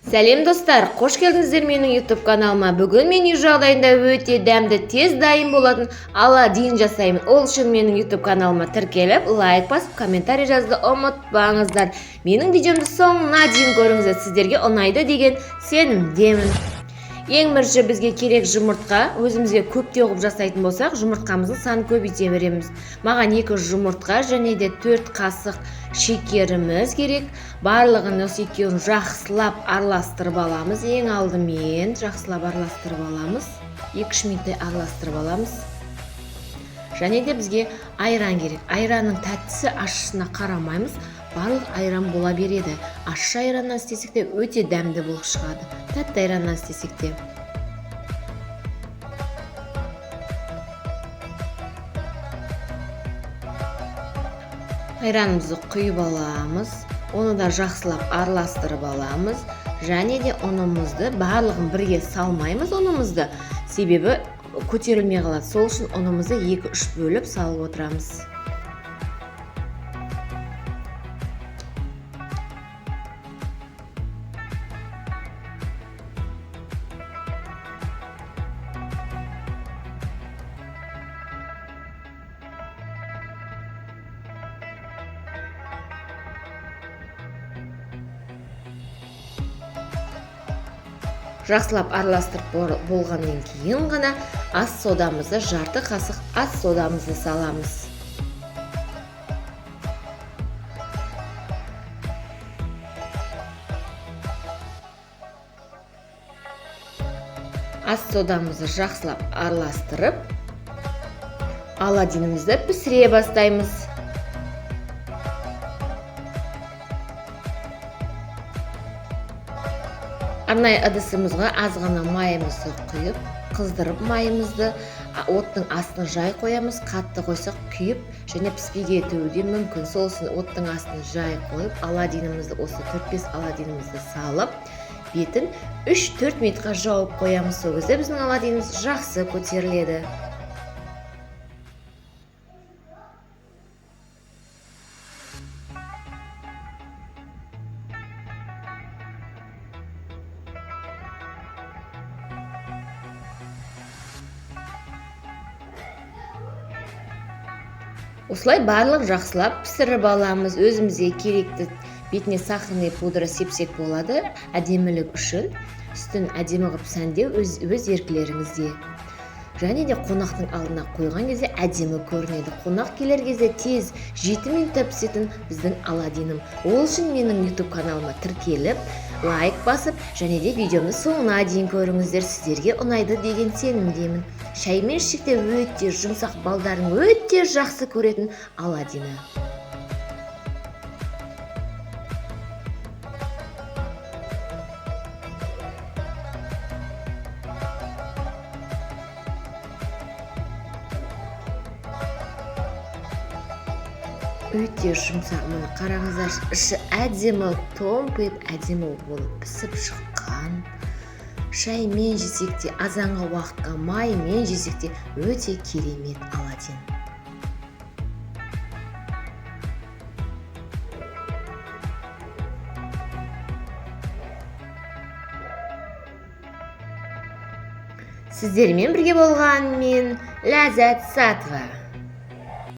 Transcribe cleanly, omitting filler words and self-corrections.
Сәлем достар, қош келдіңіздер менің YouTube каналыма. Бүгін мен үй жағдайында өте дәмді, тез дайын болатын оладьин жасаймын. Ол үшін менің YouTube каналыма тіркеліп, лайк басып, комментарий жазуды ұмытпаңыздар. Менің видеомды соңына дейін көріңіздер, сіздерге ұнайды деген сенімдемін. Ең бірінші бізге керек жұмыртқа. Өзімізге көптеу қылып жасайтын болсақ, жұмыртқамыздың санын көбейте береміз. Маған 2 жұмыртқа және де 4 қасық шекеріміз керек. Барлығын осы екеуін жақсылап араластырып аламыз. Ең алдымен жақсылап араластырып аламыз. 2-3 минуттай араластырып аламыз. Және де бізге айран керек. Айранның тәттісі ащысына қарамаймыз. Барлық айран бола береді. Ащы айраннан істесек те өте дәмді болып шығады. Тәтті айраннан істесек те. Айранымызды құйып аламыз. Оны да жақсылап араластырып аламыз. Және де ұнымызды барлығын бірге салмаймыз ұнымызды. Себебі көтерілмей қалады. Сол үшін ұнымызды 2-3 бөліп салып отырамыз. Жақсылап араластырып болғаннан кейін ғана ас содамызды, жарты қасық ас содамызды саламыз. Ас содамызды жақсылап араластырып, оладьинімізді пісіре бастаймыз. Арнайы ыдысымызға аз ғана майымызды құйып, қыздырып майымызды оттың астына жай қоямыз. Қатты қойсақ күйіп және піспей кетуі де мүмкін. Сол үшін оттың астына жай қойып, оладьинімізді осы 4-5 оладьинімізді салып, бетін 3-4 минутқа жауып қоямыз. Сол кезде біздің оладьиніміз жақсы көтеріледі. Осылай барлық жақсылап пісіріп аламыз. Өзімізге керекті бетіне сахарный пудра сепсек болады, әдемілік үшін. Үстін әдемі қылып сәндеу өз еркілеріңізде. Және де қонақтың алдына қойған кезде әдемі көрінеді. Қонақ келер кезде тез 7 минутта пісетін біздің оладьинім. Ол үшін менің YouTube каналыма тіркеліп, лайк басып, және де видеомды соңына дейін көріңіздер, сіздерге ұнайды деген сенімдемін. Шаймен ішекте өте жұмсақ, балдардың өте жақсы көретін оладьині. Өте жұмсақ, мұны қараңыздар, іші әдемі томпиып, әдемі болып пісіп шыққан. Шаймен жесек те, азанғы уақытқа маймен жесек те өте керемет оладьин. Сіздермен бірге болған мен Ләззат Сатова.